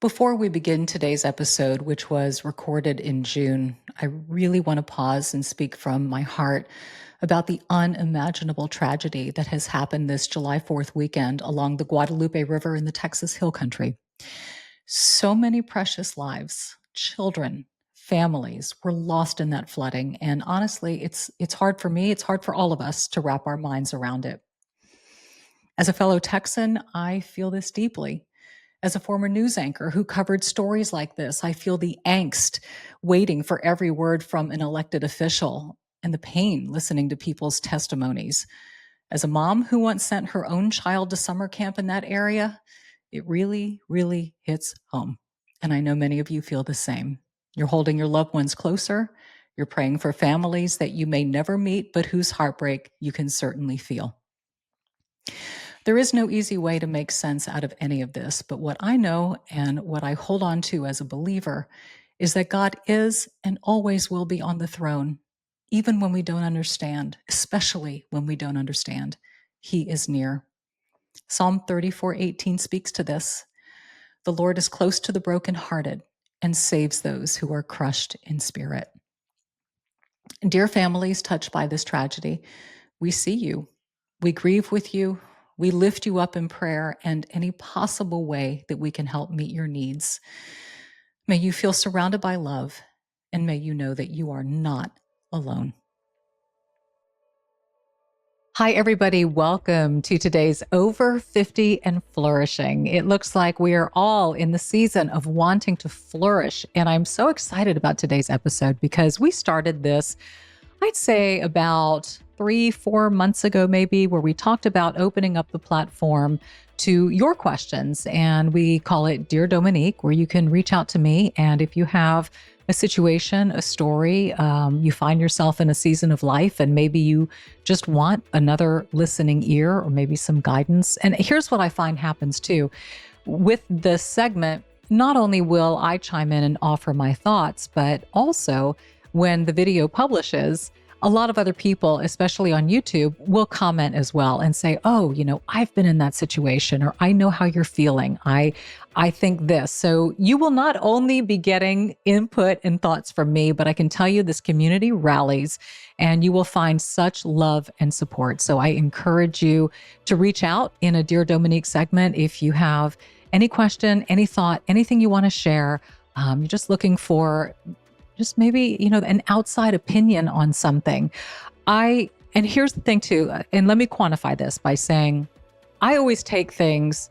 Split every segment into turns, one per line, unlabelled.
Before we begin today's episode, which was recorded in June, I really want to pause and speak from my heart about the unimaginable tragedy that has happened this July 4th weekend along the Guadalupe River in the Texas Hill Country. So many precious lives, children, families were lost in that flooding. And honestly, it's hard for me, it's hard for all of us to wrap our minds around it. As a fellow Texan, I feel this deeply. As a former news anchor who covered stories like this, I feel the angst waiting for every word from an elected official and the pain listening to people's testimonies. As a mom who once sent her own child to summer camp in that area, it really, really hits home. And I know many of you feel the same. You're holding your loved ones closer. You're praying for families that you may never meet, but whose heartbreak you can certainly feel. There is no easy way to make sense out of any of this, but what I know and what I hold on to as a believer is that God is and always will be on the throne, even when we don't understand, especially when we don't understand. He is near. Psalm 34:18 speaks to this. The Lord is close to the brokenhearted and saves those who are crushed in spirit. Dear families touched by this tragedy, we see you. We grieve with you. We lift you up in prayer and any possible way that we can help meet your needs. May you feel surrounded by love, and may you know that you are not alone. Hi, everybody. Welcome to today's Over 50 and Flourishing. It looks like we are all in the season of wanting to flourish, and I'm so excited about today's episode because we started this, I'd say about 3-4 months ago, maybe, where we talked about opening up the platform to your questions. And we call it Dear Dominique, where you can reach out to me. And if you have a situation, a story, you find yourself in a season of life, and maybe you just want another listening ear or maybe some guidance. And here's what I find happens too. With this segment, not only will I chime in and offer my thoughts, but also when the video publishes, a lot of other people, especially on YouTube, will comment as well and say, oh, I've been in that situation, or I know how you're feeling. I think this. So you will not only be getting input and thoughts from me, but I can tell you this community rallies and you will find such love and support. So I encourage you to reach out in a Dear Dominique segment if you have any question, any thought, anything you want to share. You're just looking for just maybe, an outside opinion on something. And here's the thing too, and let me quantify this by saying, I always take things,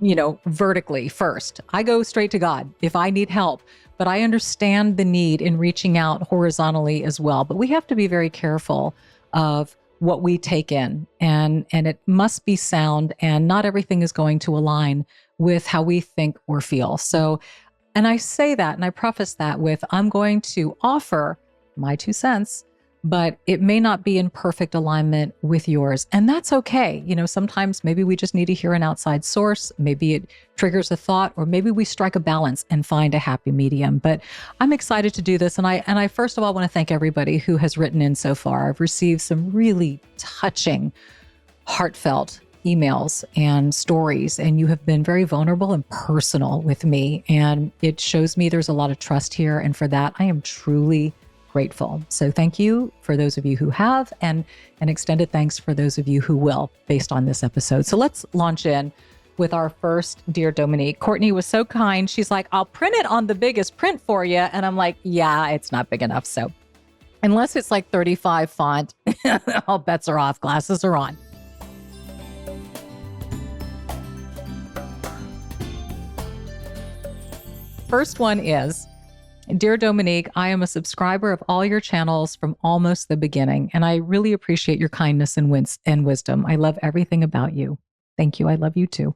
vertically first. I go straight to God if I need help, but I understand the need in reaching out horizontally as well. But we have to be very careful of what we take in, and it must be sound, and not everything is going to align with how we think or feel. So, and I say that, and I preface that with, I'm going to offer my 2 cents, but it may not be in perfect alignment with yours. And that's okay. Sometimes maybe we just need to hear an outside source. Maybe it triggers a thought, or maybe we strike a balance and find a happy medium. But I'm excited to do this. And I first of all want to thank everybody who has written in so far. I've received some really touching, heartfelt emails and stories, and you have been very vulnerable and personal with me. And it shows me there's a lot of trust here. And for that, I am truly grateful. So thank you for those of you who have, and an extended thanks for those of you who will, based on this episode. So let's launch in with our first Dear Dominique. Courtney was so kind. She's like, I'll print it on the biggest print for you. And I'm like, yeah, it's not big enough. So unless it's like 35 font, all bets are off, glasses are on. First one is, Dear Dominique, I am a subscriber of all your channels from almost the beginning, and I really appreciate your kindness and wisdom. I love everything about you. Thank you. I love you too.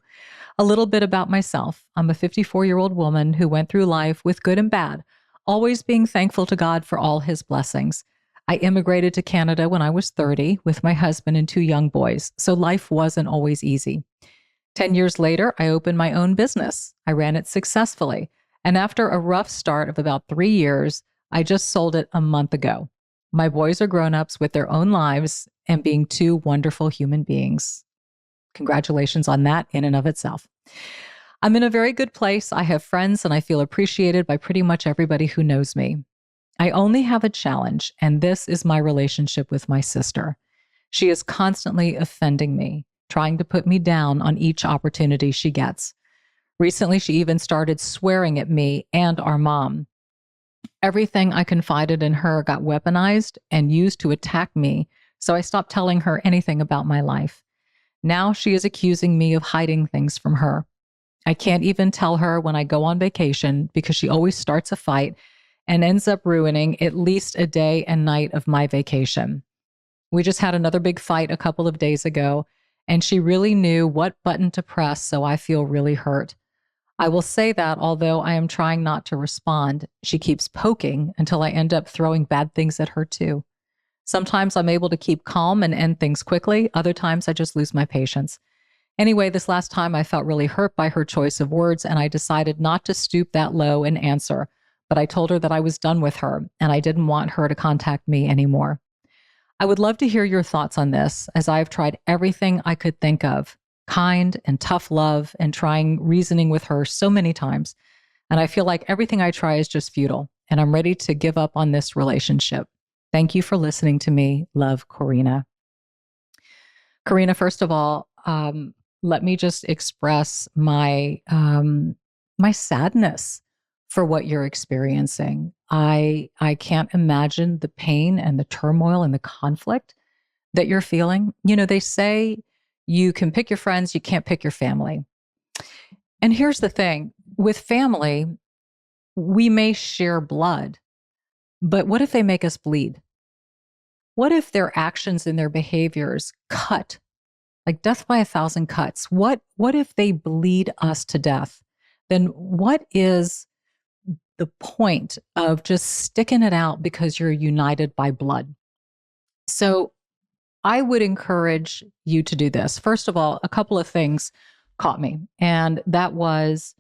A little bit about myself. I'm a 54-year-old woman who went through life with good and bad, always being thankful to God for all his blessings. I immigrated to Canada when I was 30 with my husband and 2 young boys, so life wasn't always easy. 10 years later, I opened my own business. I ran it successfully. And after a rough start of about 3 years, I just sold it a month ago. My boys are grown-ups with their own lives and being 2 wonderful human beings. Congratulations on that in and of itself. I'm in a very good place. I have friends and I feel appreciated by pretty much everybody who knows me. I only have a challenge, and this is my relationship with my sister. She is constantly offending me, trying to put me down on each opportunity she gets. Recently, she even started swearing at me and our mom. Everything I confided in her got weaponized and used to attack me, so I stopped telling her anything about my life. Now she is accusing me of hiding things from her. I can't even tell her when I go on vacation because she always starts a fight and ends up ruining at least a day and night of my vacation. We just had another big fight a couple of days ago, and she really knew what button to press, so I feel really hurt. I will say that although I am trying not to respond, she keeps poking until I end up throwing bad things at her too. Sometimes I'm able to keep calm and end things quickly. Other times I just lose my patience. Anyway, this last time I felt really hurt by her choice of words, and I decided not to stoop that low and answer. But I told her that I was done with her and I didn't want her to contact me anymore. I would love to hear your thoughts on this, as I have tried everything I could think of, kind and tough love, and trying reasoning with her so many times. And I feel like everything I try is just futile, and I'm ready to give up on this relationship. Thank you for listening to me. Love, Corina. Corina, first of all, let me just express my sadness for what you're experiencing. I can't imagine the pain and the turmoil and the conflict that you're feeling. You know, they say you can pick your friends, you can't pick your family. And here's the thing, with family, we may share blood, but what if they make us bleed? What if their actions and their behaviors cut, like death by 1,000 cuts? What if they bleed us to death? Then what is the point of just sticking it out because you're united by blood? So I would encourage you to do this. First of all, a couple of things caught me, and that was,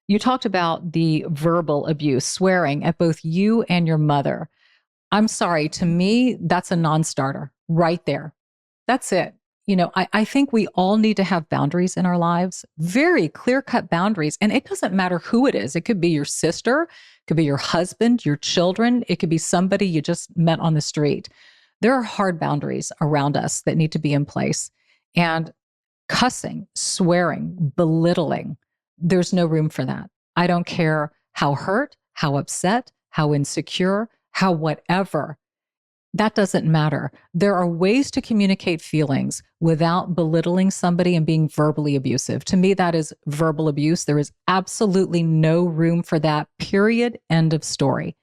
you talked about the verbal abuse, swearing at both you and your mother. I'm sorry, to me, that's a non-starter right there. That's it. You know, I think we all need to have boundaries in our lives, very clear-cut boundaries. And it doesn't matter who it is. It could be your sister, it could be your husband, your children, it could be somebody you just met on the street. There are hard boundaries around us that need to be in place. And cussing, swearing, belittling, there's no room for that. I don't care how hurt, how upset, how insecure, how whatever. That doesn't matter. There are ways to communicate feelings without belittling somebody and being verbally abusive. To me, that is verbal abuse. There is absolutely no room for that, period. End of story.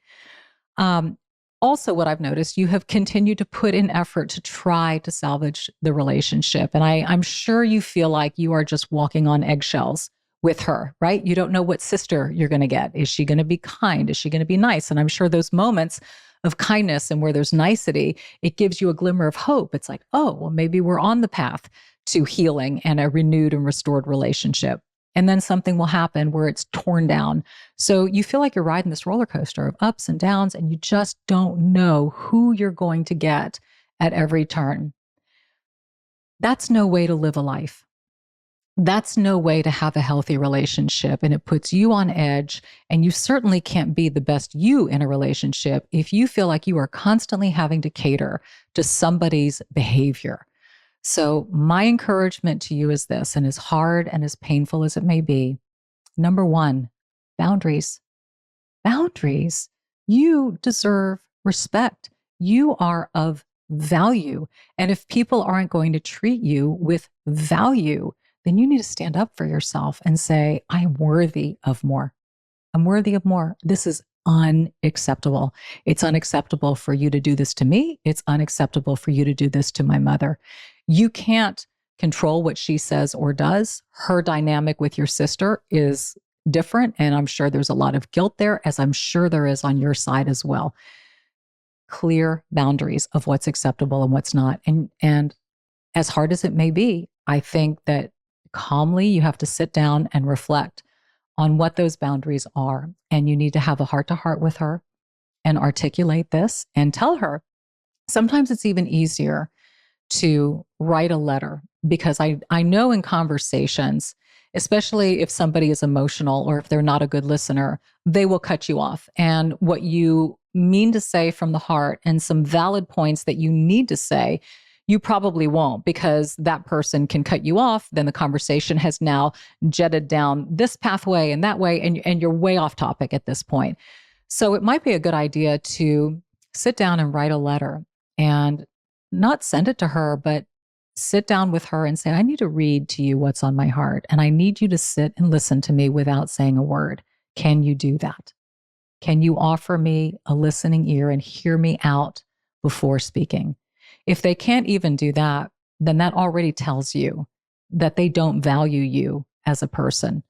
Also, what I've noticed, you have continued to put in effort to try to salvage the relationship. And I'm sure you feel like you are just walking on eggshells with her, right? You don't know what sister you're going to get. Is she going to be kind? Is she going to be nice? And I'm sure those moments of kindness and where there's nicety, it gives you a glimmer of hope. It's like, oh, well, maybe we're on the path to healing and a renewed and restored relationship. And then something will happen where it's torn down. So you feel like you're riding this roller coaster of ups and downs, and you just don't know who you're going to get at every turn. That's no way to live a life. That's no way to have a healthy relationship. And it puts you on edge. And you certainly can't be the best you in a relationship if you feel like you are constantly having to cater to somebody's behavior. So my encouragement to you is this, and as hard and as painful as it may be, number one, boundaries. Boundaries. You deserve respect. You are of value. And if people aren't going to treat you with value, then you need to stand up for yourself and say, I'm worthy of more. I'm worthy of more. This is unacceptable. It's unacceptable for you to do this to me. It's unacceptable for you to do this to my mother. You can't control what she says or does. Her dynamic with your sister is different, and I'm sure there's a lot of guilt there, as I'm sure there is on your side as well. Clear boundaries of what's acceptable and what's not. And as hard as it may be, I think that calmly you have to sit down and reflect on what those boundaries are. And you need to have a heart-to-heart with her and articulate this and tell her. Sometimes it's even easier to write a letter, because I know in conversations, especially if somebody is emotional or if they're not a good listener, they will cut you off. And what you mean to say from the heart and some valid points that you need to say, you probably won't, because that person can cut you off. Then the conversation has now jetted down this pathway and that way, and you're way off topic at this point. So it might be a good idea to sit down and write a letter and not send it to her, but sit down with her and say, I need to read to you what's on my heart, and I need you to sit and listen to me without saying a word. Can you do that? Can you offer me a listening ear and hear me out before speaking? If they can't even do that, then that already tells you that they don't value you as a person.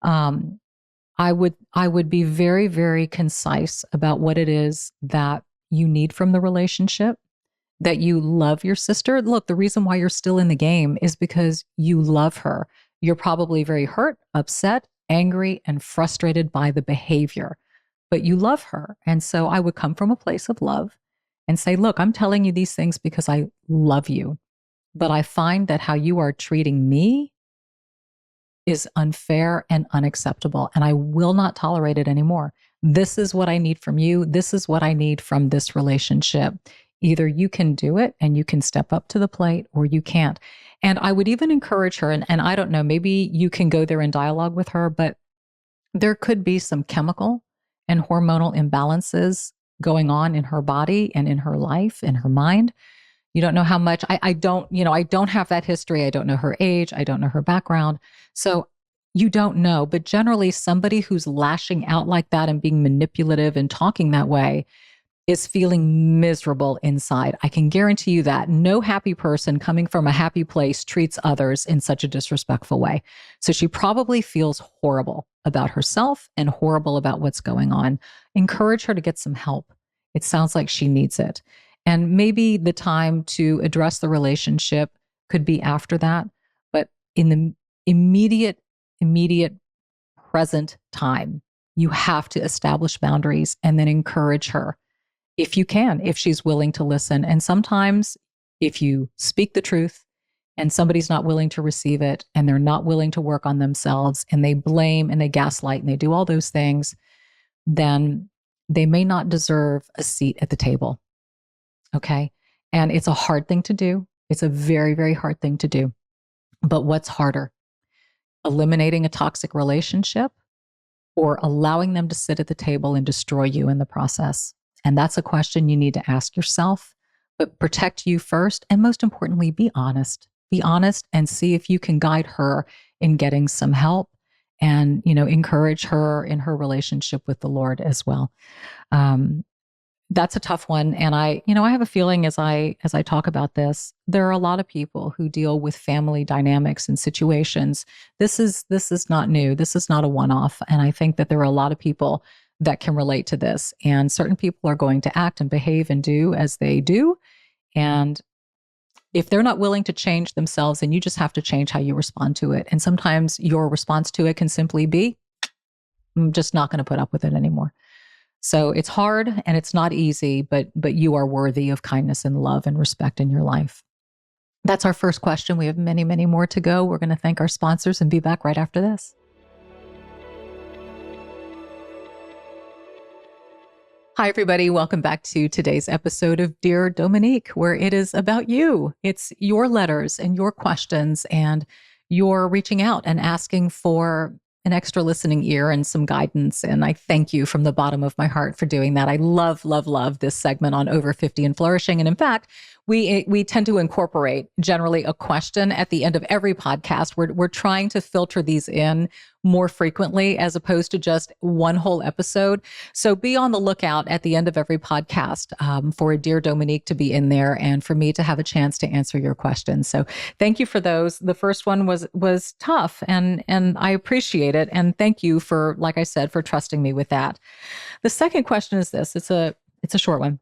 I would be very, very concise about what it is that you need from the relationship, that you love your sister. Look, the reason why you're still in the game is because you love her. You're probably very hurt, upset, angry, and frustrated by the behavior, but you love her. And so I would come from a place of love and say, look, I'm telling you these things because I love you, but I find that how you are treating me is unfair and unacceptable, and I will not tolerate it anymore. This is what I need from you. This is what I need from this relationship. Either you can do it and you can step up to the plate, or you can't. And I would even encourage her, and I don't know, maybe you can go there in dialogue with her, but there could be some chemical and hormonal imbalances going on in her body and in her life, in her mind. You don't know how much. I don't have that history. I don't know her age. I don't know her background. So you don't know. But generally, somebody who's lashing out like that and being manipulative and talking that way is feeling miserable inside. I can guarantee you that. No happy person coming from a happy place treats others in such a disrespectful way. So she probably feels horrible about herself and horrible about what's going on. Encourage her to get some help. It sounds like she needs it. And maybe the time to address the relationship could be after that. But in the immediate present time, you have to establish boundaries and then encourage her if you can, if she's willing to listen. And sometimes if you speak the truth and somebody's not willing to receive it and they're not willing to work on themselves and they blame and they gaslight and they do all those things, then they may not deserve a seat at the table. Okay. And it's a hard thing to do. It's a very, very hard thing to do. But what's harder? Eliminating a toxic relationship or allowing them to sit at the table and destroy you in the process? And that's a question you need to ask yourself, but protect you first. And most importantly, be honest. Be honest and see if you can guide her in getting some help and, encourage her in her relationship with the Lord as well. That's a tough one. And I have a feeling as I talk about this, there are a lot of people who deal with family dynamics and situations. This is not new. This is not a one-off. And I think that there are a lot of people that can relate to this. And certain people are going to act and behave and do as they do. And if they're not willing to change themselves, then you just have to change how you respond to it. And sometimes your response to it can simply be, I'm just not going to put up with it anymore. So it's hard and it's not easy, but you are worthy of kindness and love and respect in your life. That's our first question. We have many, many more to go. We're going to thank our sponsors and be back right after this. Hi, everybody. Welcome back to today's episode of Dear Dominique, where it is about you. It's your letters and your questions, and you're reaching out and asking for an extra listening ear and some guidance. And I thank you from the bottom of my heart for doing that. I love, love, love this segment on over 50 and flourishing. And in fact, we tend to incorporate generally a question at the end of every podcast. We're trying to filter these in more frequently as opposed to just one whole episode. So be on the lookout at the end of every podcast for a Dear Dominique to be in there and for me to have a chance to answer your questions. So thank you for those. The first one was tough and I appreciate it. And thank you for, like I said, for trusting me with that. The second question is this. It's a short one.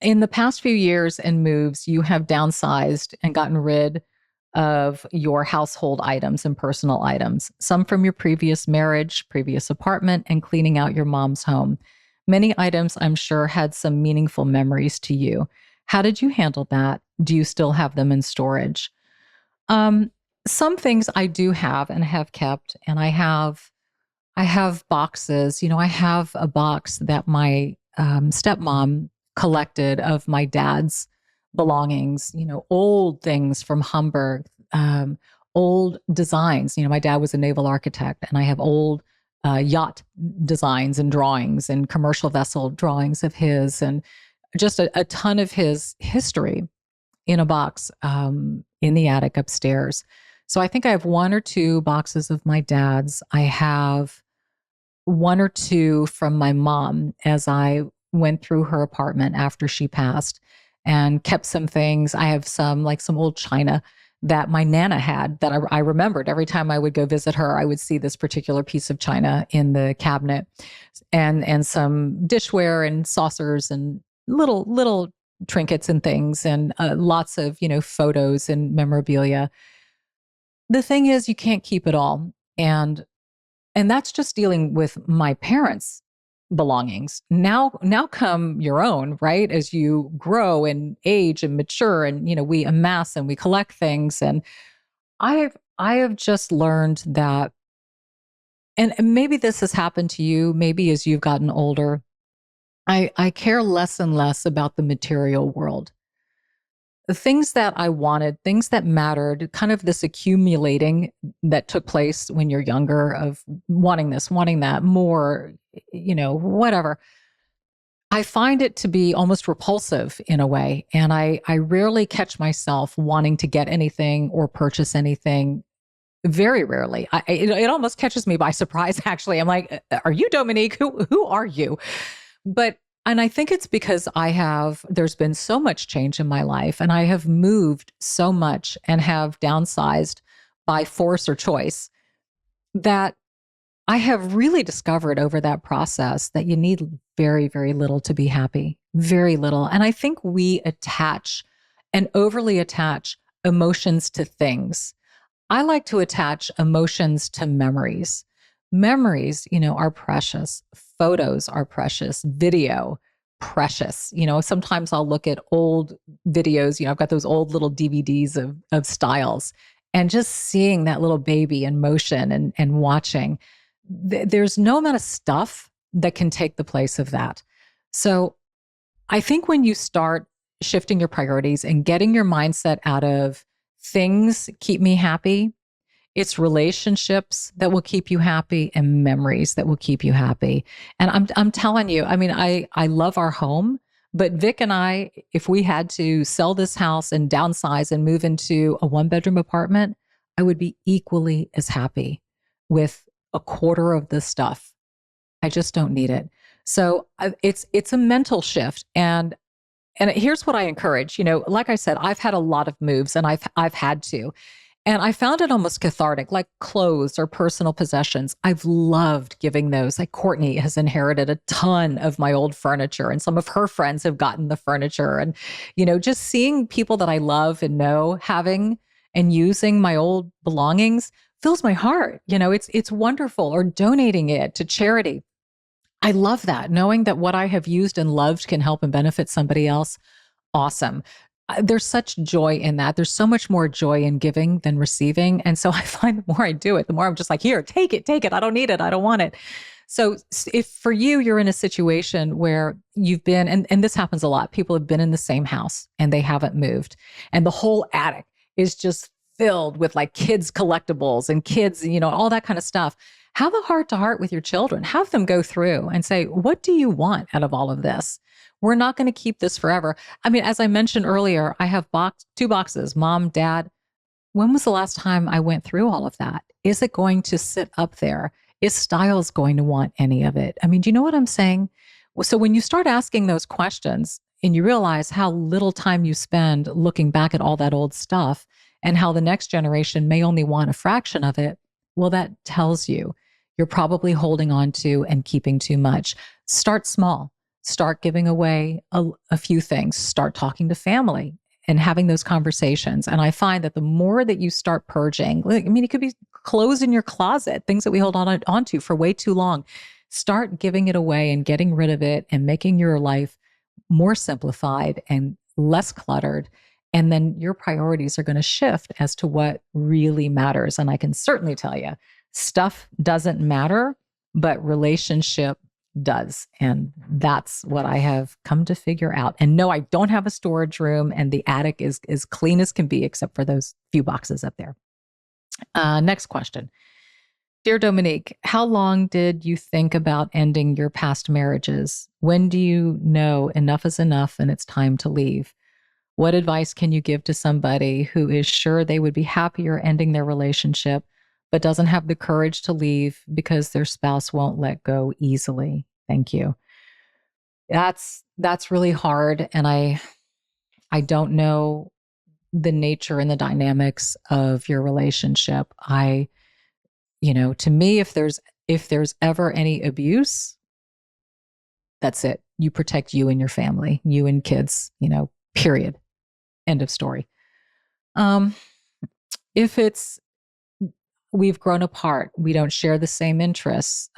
In the past few years and moves, you have downsized and gotten rid of your household items and personal items, some from your previous marriage, previous apartment, and cleaning out your mom's home. Many items, I'm sure, had some meaningful memories to you. How did you handle that? Do you still have them in storage? Some things I do have and have kept, and I have boxes. I have a box that my stepmom collected of my dad's belongings, old things from Hamburg, old designs. My dad was a naval architect, and I have old yacht designs and drawings and commercial vessel drawings of his, and just a ton of his history in a box in the attic upstairs. So I think I have one or two boxes of my dad's. I have one or two from my mom as I went through her apartment after she passed and kept some things. I have some old china that my Nana had that I remembered every time I would go visit her. I would see this particular piece of china in the cabinet, and some dishware and saucers and little trinkets and things, and lots of photos and memorabilia. The thing is, you can't keep it all, and that's just dealing with my parents' belongings. Now come your own, right? As you grow and age and mature, and we amass and we collect things. And I have just learned that, and maybe this has happened to you, maybe as you've gotten older. I care less and less about the material world. The things that I wanted, things that mattered, kind of this accumulating that took place when you're younger of wanting this, wanting that, more, whatever. I find it to be almost repulsive in a way. And I rarely catch myself wanting to get anything or purchase anything. Very rarely. It almost catches me by surprise, actually. I'm like, are you Dominique? Who are you? And I think it's because there's been so much change in my life, and I have moved so much and have downsized by force or choice, that I have really discovered over that process that you need very, very little to be happy, very little. And I think we attach and overly attach emotions to things. I like to attach emotions to memories. Memories, are precious. Photos are precious. Video, precious. Sometimes I'll look at old videos. I've got those old little DVDs of styles, and just seeing that little baby in motion and watching. There's no amount of stuff that can take the place of that. So I think when you start shifting your priorities and getting your mindset out of things keep me happy, it's relationships that will keep you happy and memories that will keep you happy. And I'm telling you, I mean, I love our home, but Vic and I, if we had to sell this house and downsize and move into a 1-bedroom apartment, I would be equally as happy with a quarter of this stuff. I just don't need it. So it's a mental shift. And here's what I encourage. Like I said, I've had a lot of moves, and I've had to. And I found it almost cathartic, like clothes or personal possessions. I've loved giving those. Like Courtney has inherited a ton of my old furniture, and some of her friends have gotten the furniture. And, just seeing people that I love and know having and using my old belongings fills my heart. It's wonderful. Or donating it to charity. I love that. Knowing that what I have used and loved can help and benefit somebody else. Awesome. There's such joy in that. There's so much more joy in giving than receiving. And so I find the more I do it, the more I'm just like, here, take it. I don't need it. I don't want it. So if for you're in a situation where you've been, and this happens a lot, people have been in the same house and they haven't moved, and the whole attic is just filled with like kids' collectibles and kids, all that kind of stuff. Have a heart to heart with your children. Have them go through and say, what do you want out of all of this? We're not going to keep this forever. I mean, as I mentioned earlier, I have two boxes, mom, dad. When was the last time I went through all of that? Is it going to sit up there? Is Styles going to want any of it? I mean, do you know what I'm saying? So when you start asking those questions and you realize how little time you spend looking back at all that old stuff, and how the next generation may only want a fraction of it, well, that tells you you're probably holding on to and keeping too much. Start small. Start giving away a few things. Start talking to family and having those conversations. And I find that the more that you start purging, it could be clothes in your closet, things that we hold on to for way too long. Start giving it away and getting rid of it and making your life more simplified and less cluttered. And then your priorities are going to shift as to what really matters. And I can certainly tell you, stuff doesn't matter, but relationship does. And that's what I have come to figure out. And no, I don't have a storage room, and the attic is as clean as can be, except for those few boxes up there. Next question. Dear Dominique, how long did you think about ending your past marriages? When do you know enough is enough and it's time to leave? What advice can you give to somebody who is sure they would be happier ending their relationship, but doesn't have the courage to leave because their spouse won't let go easily? Thank you. That's really hard. And I don't know the nature and the dynamics of your relationship. To me, if there's ever any abuse, that's it. You protect you and your family, you and kids, period. End of story. If it's we've grown apart, we don't share the same interests,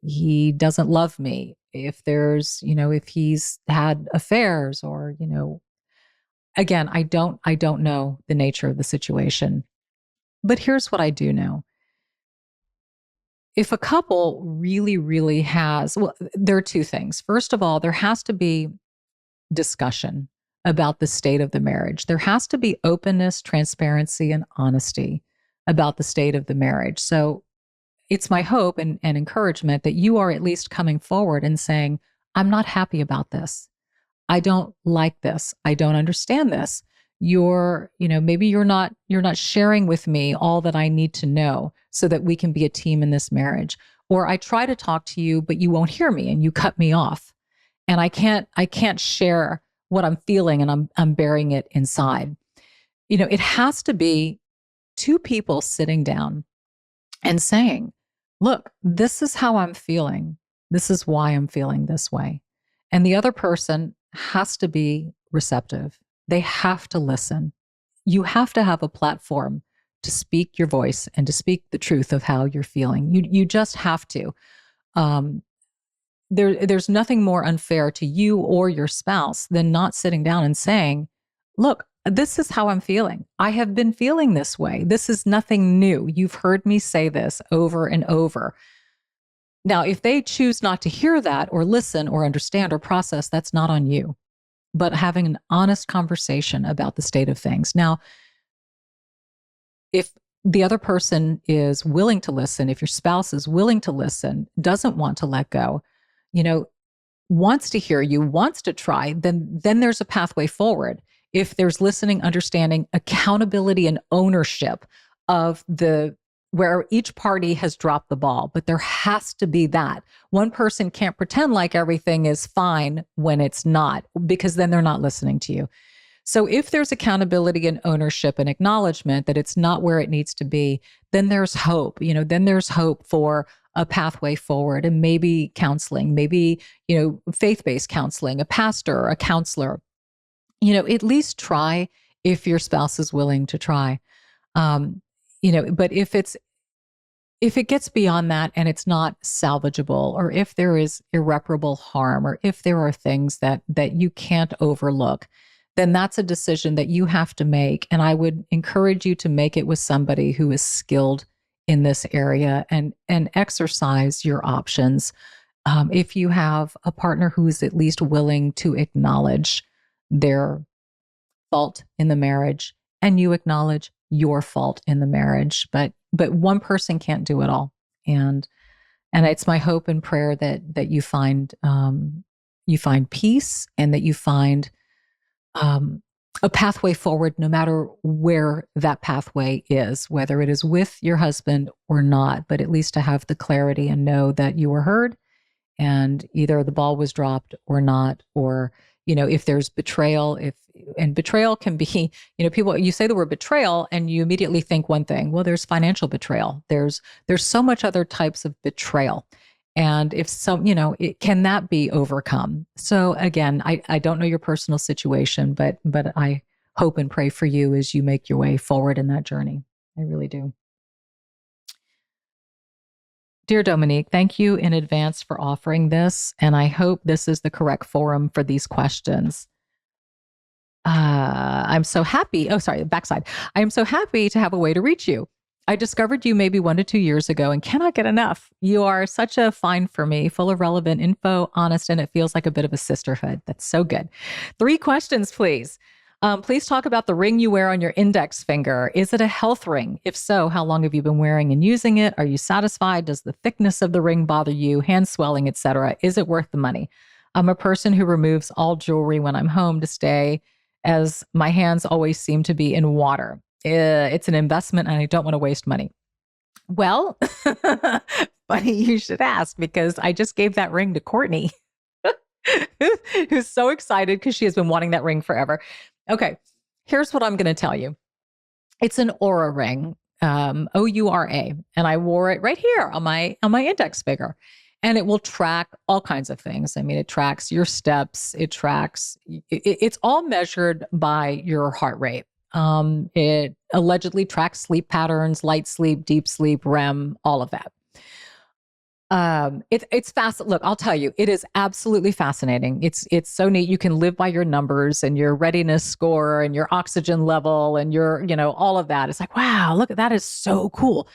he doesn't love me, if if he's had affairs or, again, I don't know the nature of the situation. But here's what I do know. If a couple really, really there are two things. First of all, there has to be discussion about the state of the marriage. There has to be openness, transparency, and honesty about the state of the marriage. So it's my hope and encouragement that you are at least coming forward and saying, I'm not happy about this. I don't like this. I don't understand this. Maybe you're not sharing with me all that I need to know so that we can be a team in this marriage. Or I try to talk to you, but you won't hear me and you cut me off. And I can't share what I'm feeling, and I'm burying it inside. It has to be two people sitting down and saying, look, this is how I'm feeling. This is why I'm feeling this way. And the other person has to be receptive. They have to listen. You have to have a platform to speak your voice and to speak the truth of how you're feeling. You just have to. There's nothing more unfair to you or your spouse than not sitting down and saying, look, this is how I'm feeling. I have been feeling this way. This is nothing new. You've heard me say this over and over. Now, if they choose not to hear that or listen or understand or process, that's not on you. But having an honest conversation about the state of things. Now, if the other person is willing to listen, if your spouse is willing to listen, doesn't want to let go, wants to hear you, wants to try, then there's a pathway forward. If there's listening, understanding, accountability, and ownership of where each party has dropped the ball, but there has to be that. One person can't pretend like everything is fine when it's not, because then they're not listening to you. So if there's accountability and ownership and acknowledgement that it's not where it needs to be, then there's hope. Then there's hope for a pathway forward, and maybe counseling, maybe, faith-based counseling, a pastor, a counselor. At least try if your spouse is willing to try. But if it gets beyond that and it's not salvageable, or if there is irreparable harm, or if there are things that you can't overlook, then that's a decision that you have to make. And I would encourage you to make it with somebody who is skilled in this area and exercise your options. If you have a partner who is at least willing to acknowledge their fault in the marriage, and you acknowledge your fault in the marriage, but one person can't do it all. And it's my hope and prayer that you find peace, and that you find a pathway forward, no matter where that pathway is, whether it is with your husband or not, but at least to have the clarity and know that you were heard, and either the ball was dropped or not, or, if there's betrayal, and betrayal can be, people, you say the word betrayal and you immediately think one thing. Well, there's financial betrayal. There's so much other types of betrayal. And if can that be overcome? So again, I don't know your personal situation, but I hope and pray for you as you make your way forward in that journey. I really do. Dear Dominique, thank you in advance for offering this, and I hope this is the correct forum for these questions. I'm so happy. Oh, sorry, the backside. I am so happy to have a way to reach you. I discovered you maybe 1 to 2 years ago and cannot get enough. You are such a find for me, full of relevant info, honest, and it feels like a bit of a sisterhood. That's so good. 3 questions, please. Please talk about the ring you wear on your index finger. Is it a health ring? If so, how long have you been wearing and using it? Are you satisfied? Does the thickness of the ring bother you? Hand swelling, etc. Is it worth the money? I'm a person who removes all jewelry when I'm home to stay, as my hands always seem to be in water. It's an investment and I don't want to waste money. Well, funny you should ask, because I just gave that ring to Courtney, who's so excited because she has been wanting that ring forever. Okay, here's what I'm going to tell you. It's an Oura ring, Oura, and I wore it right here on my index finger. And it will track all kinds of things. I mean, it tracks your steps. It's all measured by your heart rate. It allegedly tracks sleep patterns, light sleep, deep sleep, REM, all of that. It's fast. Look, I'll tell you, it is absolutely fascinating. It's so neat. You can live by your numbers and your readiness score and your oxygen level and your, all of that. It's like, wow, look, that is so cool.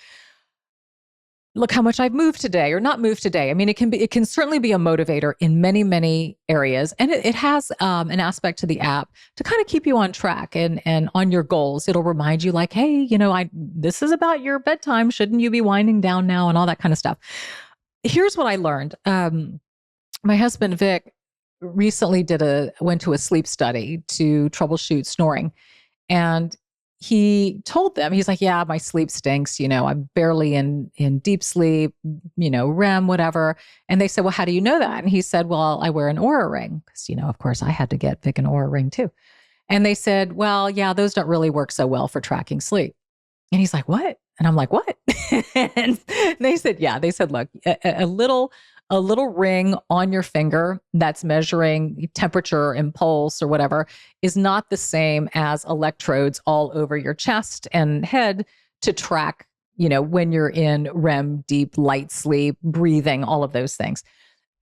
Look how much I've moved today or not moved today. I mean, it can certainly be a motivator in many, many areas. And it has an aspect to the app to kind of keep you on track and on your goals. It'll remind you like, hey, this is about your bedtime. Shouldn't you be winding down now and all that kind of stuff? Here's what I learned. My husband, Vic, recently went to a sleep study to troubleshoot snoring. And he told them, he's like, yeah, my sleep stinks. I'm barely in deep sleep, REM, whatever. And they said, well, how do you know that? And he said, well, I wear an Oura ring. Because, of course, I had to get Vic an Oura ring too. And they said, well, yeah, those don't really work so well for tracking sleep. And he's like, what? And I'm like, what? And they said, yeah, they said, look, a little ring on your finger that's measuring temperature and pulse or whatever is not the same as electrodes all over your chest and head to track, when you're in REM, deep, light sleep, breathing, all of those things.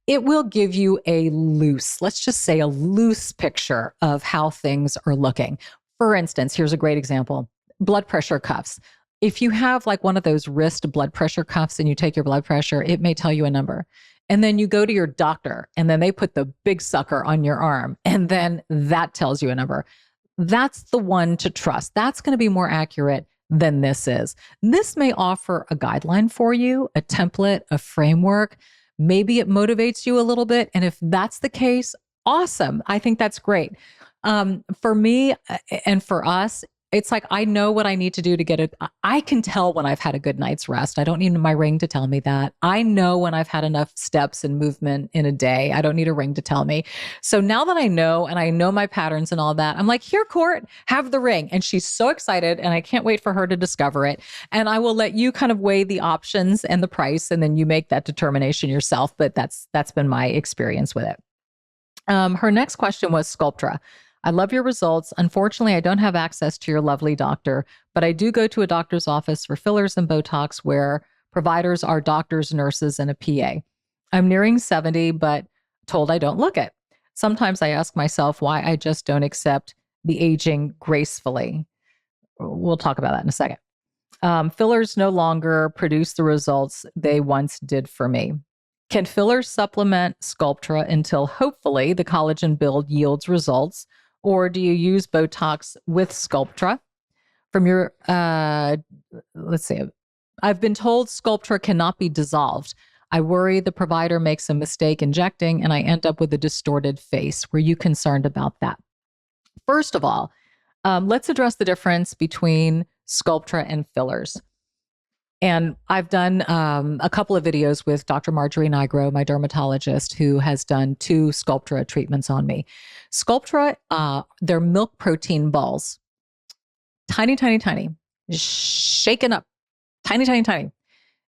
It will give you let's just say a loose picture of how things are looking. For instance, here's a great example. Blood pressure cuffs. If you have like one of those wrist blood pressure cuffs and you take your blood pressure, it may tell you a number. And then you go to your doctor and then they put the big sucker on your arm and then that tells you a number. That's the one to trust. That's going to be more accurate than this is. This may offer a guideline for you, a template, a framework. Maybe it motivates you a little bit. And if that's the case, awesome. I think that's great. For me and for us, it's like, I know what I need to do to get it. I can tell when I've had a good night's rest. I don't need my ring to tell me that. I know when I've had enough steps and movement in a day. I don't need a ring to tell me. So now that I know, and I know my patterns and all that, I'm like, here, Court, have the ring. And she's so excited and I can't wait for her to discover it. And I will let you kind of weigh the options and the price, and then you make that determination yourself. But that's been my experience with it. Her next question was Sculptra. I love your results. Unfortunately, I don't have access to your lovely doctor, but I do go to a doctor's office for fillers and Botox where providers are doctors, nurses, and a PA. I'm nearing 70, but told I don't look it. Sometimes I ask myself why I just don't accept the aging gracefully. We'll talk about that in a second. Fillers no longer produce the results they once did for me. Can fillers supplement Sculptra until hopefully the collagen build yields results? Or do you use Botox with Sculptra? From your, let's see, I've been told Sculptra cannot be dissolved. I worry the provider makes a mistake injecting and I end up with a distorted face. Were you concerned about that? First of all, let's address the difference between Sculptra and fillers. And I've done a couple of videos with Dr. Marjorie Nigro, my dermatologist, who has done 2 Sculptra treatments on me. Sculptra, they're milk protein balls. Tiny, tiny, tiny. Shaken up. Tiny, tiny, tiny.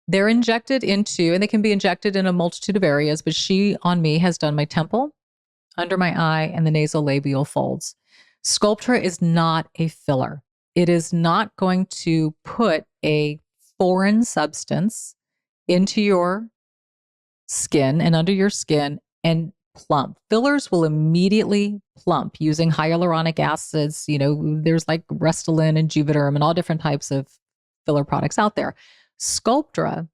They're injected into, and they can be injected in a multitude of areas, but she, on me, has done my temple, under my eye, and the nasolabial folds. Sculptra is not a filler. It is not going to put a foreign substance into your skin and under your skin and plump. Fillers will immediately plump using hyaluronic acids. There's like Restylane and Juvederm and all different types of filler products out there. Sculptra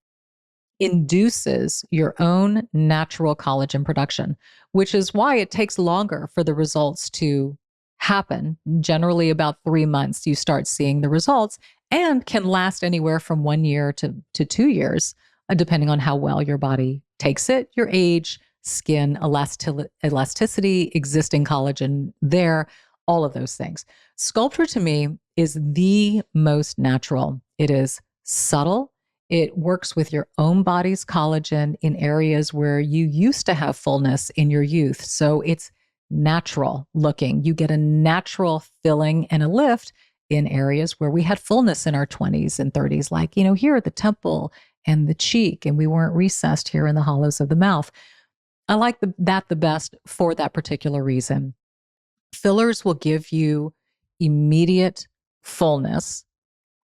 induces your own natural collagen production, which is why it takes longer for the results to happen. Generally, about 3 months, you start seeing the results, and can last anywhere from 1 year to 2 years, depending on how well your body takes it, your age, skin, elasticity, existing collagen there, all of those things. Sculptra to me is the most natural. It is subtle. It works with your own body's collagen in areas where you used to have fullness in your youth. So it's natural looking. You get a natural filling and a lift in areas where we had fullness in our 20s and 30s, like, here at the temple and the cheek, and we weren't recessed here in the hollows of the mouth. I like that the best for that particular reason. Fillers will give you immediate fullness.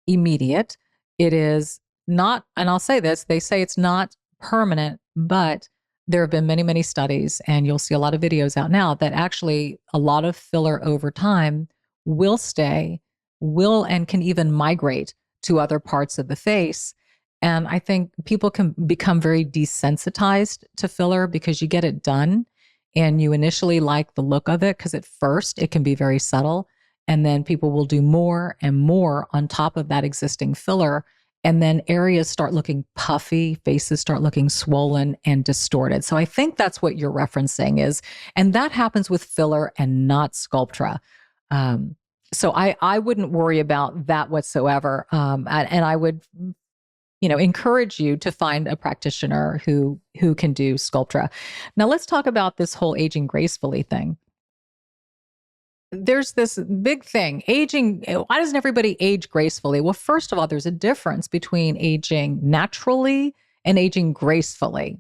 Immediate. It is not, and I'll say this, they say it's not permanent, but there have been many, many studies, and you'll see a lot of videos out now that actually a lot of filler over time will stay, and can even migrate to other parts of the face. And I think people can become very desensitized to filler because you get it done and you initially like the look of it because at first it can be very subtle. And then people will do more and more on top of that existing filler. And then areas start looking puffy, faces start looking swollen and distorted. So I think that's what you're referencing is, and that happens with filler and not Sculptra. So I wouldn't worry about that whatsoever. And I would, encourage you to find a practitioner who can do Sculptra. Now let's talk about this whole aging gracefully thing. There's this big thing, aging. Why doesn't everybody age gracefully? Well, first of all, there's a difference between aging naturally and aging gracefully.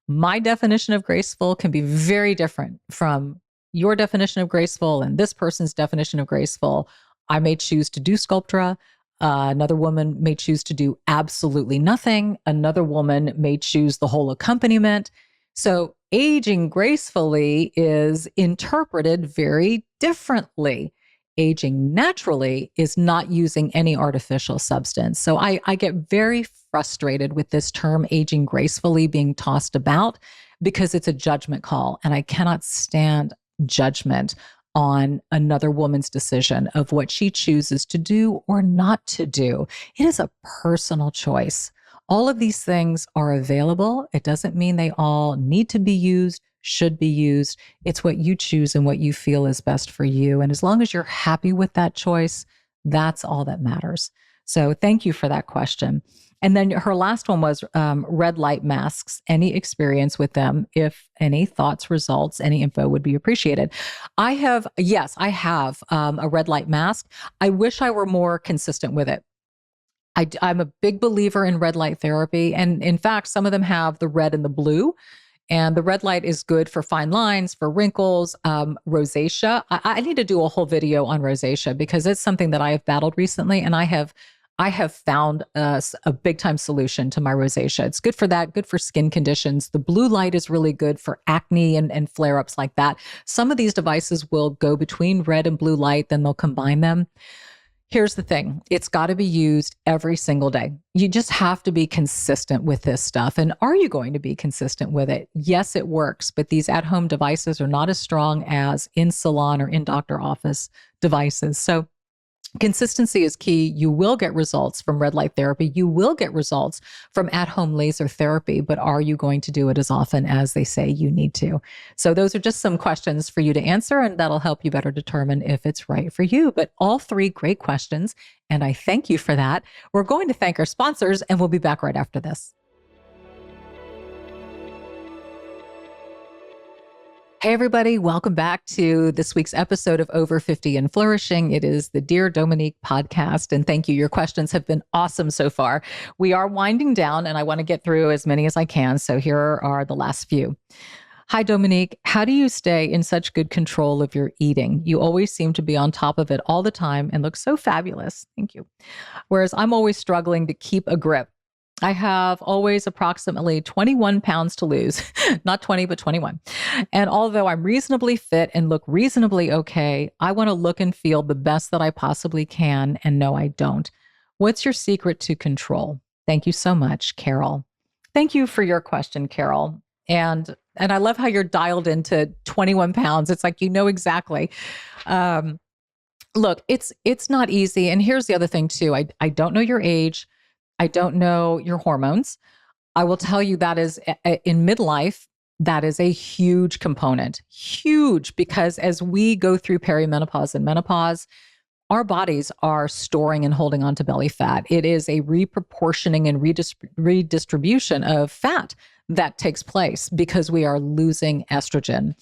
My definition of graceful can be very different from your definition of graceful and this person's definition of graceful. I may choose to do Sculptra. Another woman may choose to do absolutely nothing. Another woman may choose the whole accompaniment. So aging gracefully is interpreted very differently. Aging naturally is not using any artificial substance. So I get very frustrated with this term aging gracefully being tossed about because it's a judgment call, and I cannot stand judgment on another woman's decision of what she chooses to do or not to do. It is a personal choice. All of these things are available. It doesn't mean they all need to be used, should be used. It's what you choose and what you feel is best for you. And as long as you're happy with that choice, that's all that matters. So thank you for that question. And then her last one was red light masks. Any experience with them? If any thoughts, results, any info would be appreciated. I have a red light mask. I wish I were more consistent with it. I'm a big believer in red light therapy. And in fact, some of them have the red and the blue. And the red light is good for fine lines, for wrinkles, rosacea. I need to do a whole video on rosacea because it's something that I have battled recently. And I have found a big time solution to my rosacea. It's good for that, good for skin conditions. The blue light is really good for acne and flare-ups like that. Some of these devices will go between red and blue light, then they'll combine them. Here's the thing. It's got to be used every single day. You just have to be consistent with this stuff. And are you going to be consistent with it? Yes, it works, but these at-home devices are not as strong as in-salon or in-doctor office devices. So consistency is key. You will get results from red light therapy. You will get results from at-home laser therapy, but are you going to do it as often as they say you need to? So those are just some questions for you to answer, and that'll help you better determine if it's right for you. But all three great questions, and I thank you for that. We're going to thank our sponsors, and we'll be back right after this. Hey, everybody. Welcome back to this week's episode of Over 50 and Flourishing. It is the Dear Dominique podcast. And thank you. Your questions have been awesome so far. We are winding down and I want to get through as many as I can. So here are the last few. Hi, Dominique. How do you stay in such good control of your eating? You always seem to be on top of it all the time and look so fabulous. Thank you. Whereas I'm always struggling to keep a grip. I have always approximately 21 pounds to lose, not 20, but 21. And although I'm reasonably fit and look reasonably okay, I want to look and feel the best that I possibly can. And no, I don't. What's your secret to control? Thank you so much, Carol. Thank you for your question, Carol. And I love how you're dialed into 21 pounds. It's like you know exactly. Um, Look, it's not easy. And here's the other thing too. I don't know your age. I don't know your hormones. I will tell you that is in midlife, that is a huge component. Huge, because as we go through perimenopause and menopause, our bodies are storing and holding on to belly fat. It is a reproportioning and redistribution of fat that takes place because we are losing estrogen.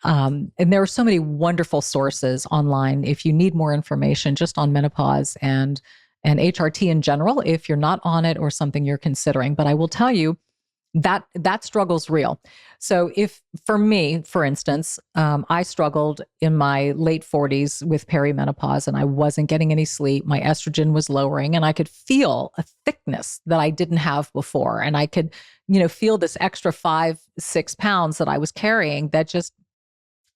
And there are so many wonderful sources online if you need more information just on menopause and HRT in general, if you're not on it or something you're considering. But I will tell you that struggle's real. So if for me, for instance, I struggled in my late 40s with perimenopause and I wasn't getting any sleep. My estrogen was lowering and I could feel a thickness that I didn't have before. And I could, feel this extra 5-6 pounds that I was carrying that just,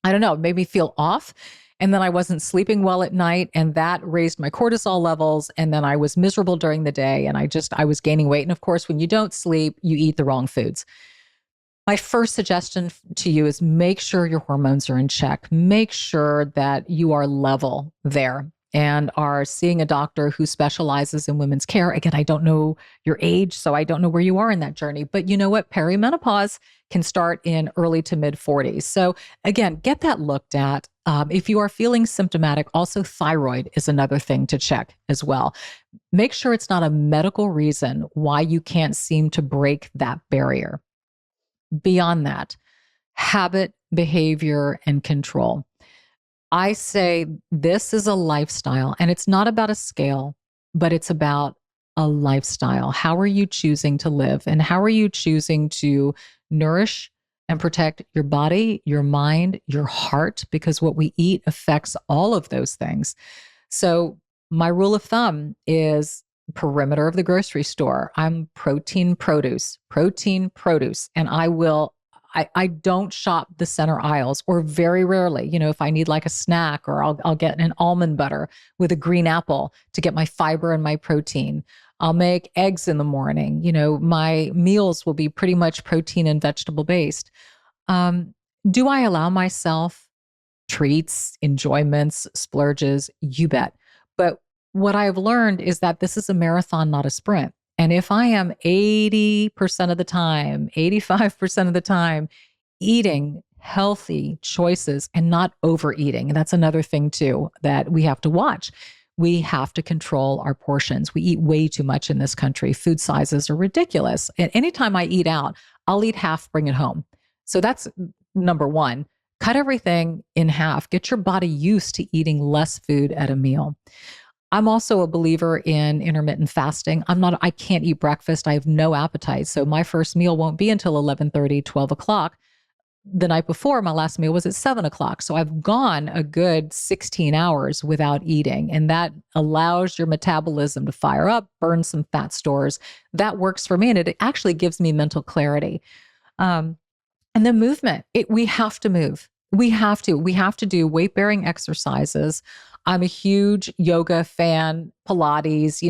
I don't know, it made me feel off. And then I wasn't sleeping well at night, and that raised my cortisol levels. And then I was miserable during the day, and I was gaining weight. And of course, when you don't sleep, you eat the wrong foods. My first suggestion to you is make sure your hormones are in check. Make sure that you are level there and are seeing a doctor who specializes in women's care. Again, I don't know your age, so I don't know where you are in that journey. But you know what? Perimenopause can start in early to mid 40s. So again, get that looked at. If you are feeling symptomatic, also thyroid is another thing to check as well. Make sure it's not a medical reason why you can't seem to break that barrier. Beyond that, habit, behavior, and control. I say this is a lifestyle, and it's not about a scale, but it's about a lifestyle. How are you choosing to live? And how are you choosing to nourish and protect your body, your mind, your heart? Because what we eat affects all of those things. So my rule of thumb is perimeter of the grocery store. I'm protein produce, and I don't shop the center aisles, or very rarely, if I need like a snack, or I'll get an almond butter with a green apple to get my fiber and my protein. I'll make eggs in the morning. My meals will be pretty much protein and vegetable based. Do I allow myself treats, enjoyments, splurges? You bet. But what I've learned is that this is a marathon, not a sprint. And if I am 80% of the time, 85% of the time eating healthy choices and not overeating, and that's another thing too that we have to watch. We have to control our portions. We eat way too much in this country. Food sizes are ridiculous. And anytime I eat out, I'll eat half, bring it home. So that's number one. Cut everything in half. Get your body used to eating less food at a meal. I'm also a believer in intermittent fasting. I can't eat breakfast. I have no appetite. So my first meal won't be until 11:30, 12 o'clock. The night before, my last meal was at 7 o'clock. So I've gone a good 16 hours without eating. And that allows your metabolism to fire up, burn some fat stores. That works for me. And it actually gives me mental clarity. And then movement. We have to move. We have to do weight-bearing exercises. I'm a huge yoga fan, Pilates,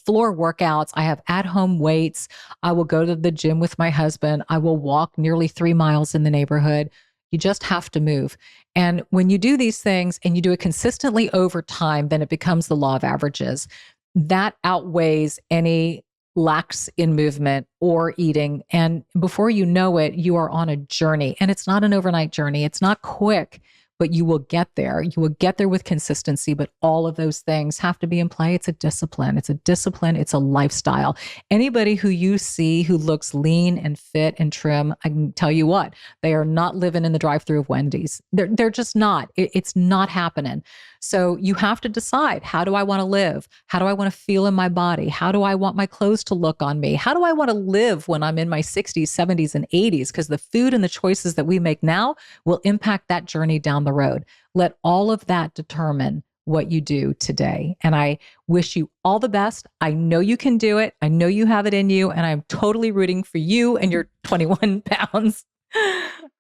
floor workouts. I have at-home weights. I will go to the gym with my husband. I will walk nearly 3 miles in the neighborhood. You just have to move. And when you do these things and you do it consistently over time, then it becomes the law of averages. That outweighs any lacks in movement or eating. And before you know it, you are on a journey. And it's not an overnight journey. It's not quick, but you will get there. You will get there with consistency, but all of those things have to be in play. It's a discipline. It's a lifestyle. Anybody who you see who looks lean and fit and trim, I can tell you what, they are not living in the drive-thru of Wendy's. They're just not. It's not happening. So you have to decide, how do I want to live? How do I want to feel in my body? How do I want my clothes to look on me? How do I want to live when I'm in my 60s, 70s, and 80s? Because the food and the choices that we make now will impact that journey down the road. Let all of that determine what you do today. And I wish you all the best. I know you can do it. I know you have it in you. And I'm totally rooting for you and your 21 pounds.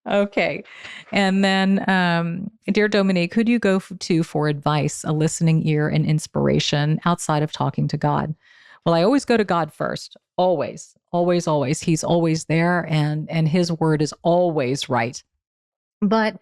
Okay. And then, Dear Dominique, who do you go to for advice, a listening ear, and inspiration outside of talking to God? Well, I always go to God first. Always, always, always. He's always there, and his word is always right. But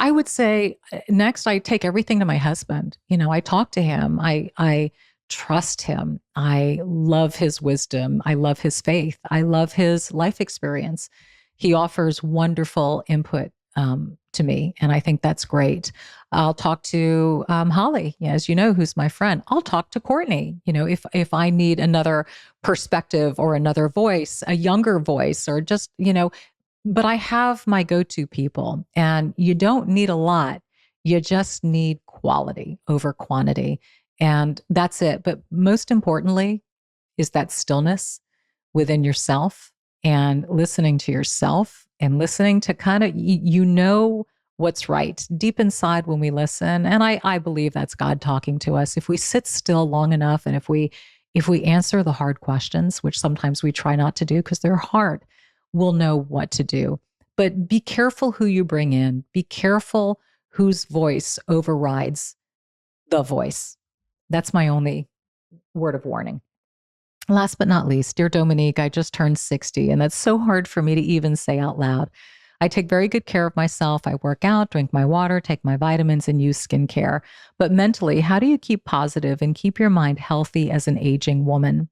I would say next, I take everything to my husband. I talk to him. I trust him. I love his wisdom. I love his faith. I love his life experience. He offers wonderful input to me, and I think that's great. I'll talk to Holly, as you know, who's my friend. I'll talk to Courtney, if I need another perspective or another voice, a younger voice, or just, but I have my go-to people, and you don't need a lot. You just need quality over quantity, and that's it. But most importantly is that stillness within yourself, and listening to yourself, and listening to kind of, what's right deep inside when we listen. And I believe that's God talking to us. If we sit still long enough, and if we answer the hard questions, which sometimes we try not to do because they're hard, we'll know what to do. But be careful who you bring in. Be careful whose voice overrides the voice. That's my only word of warning. Last but not least, Dear Dominique, I just turned 60, and that's so hard for me to even say out loud. I take very good care of myself. I work out, drink my water, take my vitamins, and use skincare. But mentally, how do you keep positive and keep your mind healthy as an aging woman?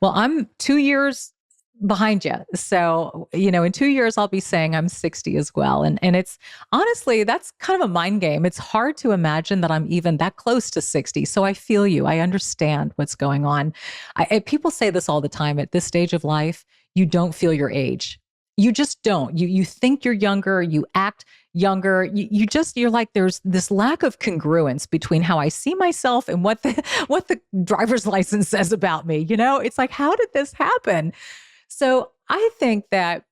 Well, I'm 2 years behind you. So, in 2 years, I'll be saying I'm 60 as well. And it's honestly, that's kind of a mind game. It's hard to imagine that I'm even that close to 60. So I feel you. I understand what's going on. People say this all the time. At this stage of life, you don't feel your age. You just don't. You think you're younger, you act younger. You're like, there's this lack of congruence between how I see myself and what the driver's license says about me. It's like, how did this happen? So I think that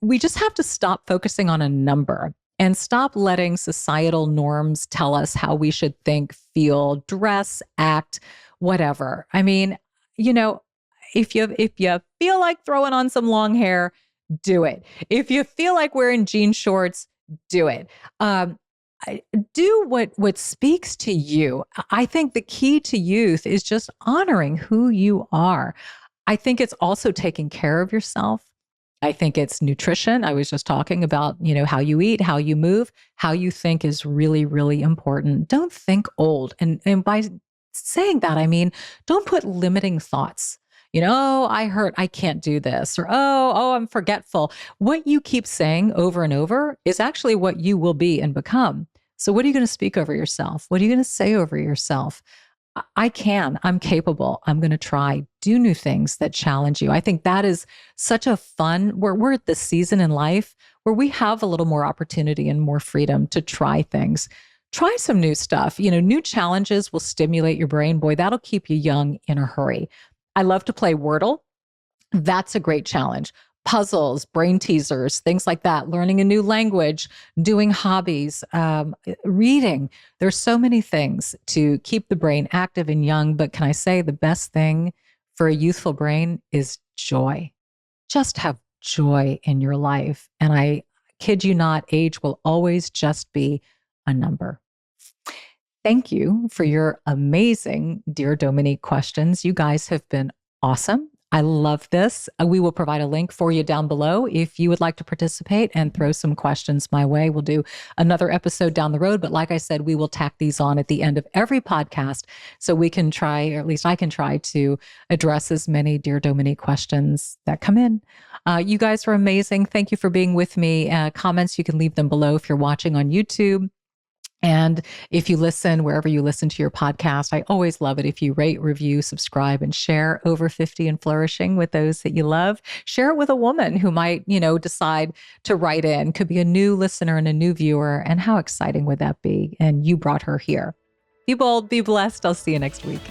we just have to stop focusing on a number and stop letting societal norms tell us how we should think, feel, dress, act, whatever. I mean, if you feel like throwing on some long hair, do it. If you feel like wearing jean shorts, do it. Do what speaks to you. I think the key to youth is just honoring who you are. I think it's also taking care of yourself. I think it's nutrition. I was just talking about, how you eat, how you move, how you think is really, really important. Don't think old. And by saying that, I mean, don't put limiting thoughts. Oh, I hurt, I can't do this, or oh, I'm forgetful. What you keep saying over and over is actually what you will be and become. So what are you going to speak over yourself? What are you going to say over yourself? I'm capable. I'm going to try, do new things that challenge you. I think that is such a fun, we're at this season in life where we have a little more opportunity and more freedom to try things. Try some new stuff. New challenges will stimulate your brain. Boy, that'll keep you young in a hurry. I love to play Wordle. That's a great challenge. Puzzles, brain teasers, things like that, learning a new language, doing hobbies, reading. There's so many things to keep the brain active and young. But can I say the best thing for a youthful brain is joy. Just have joy in your life. And I kid you not, age will always just be a number. Thank you for your amazing Dear Dominique questions. You guys have been awesome. I love this. We will provide a link for you down below if you would like to participate and throw some questions my way. We'll do another episode down the road. But like I said, we will tack these on at the end of every podcast so we can try, or at least I can try to address as many Dear Dominique questions that come in. You guys are amazing. Thank you for being with me. Comments, you can leave them below if you're watching on YouTube. And if you listen, wherever you listen to your podcast, I always love it if you rate, review, subscribe, and share Over 50 and Flourishing with those that you love. Share it with a woman who might, decide to write in. Could be a new listener and a new viewer. And how exciting would that be? And you brought her here. Be bold, be blessed. I'll see you next week.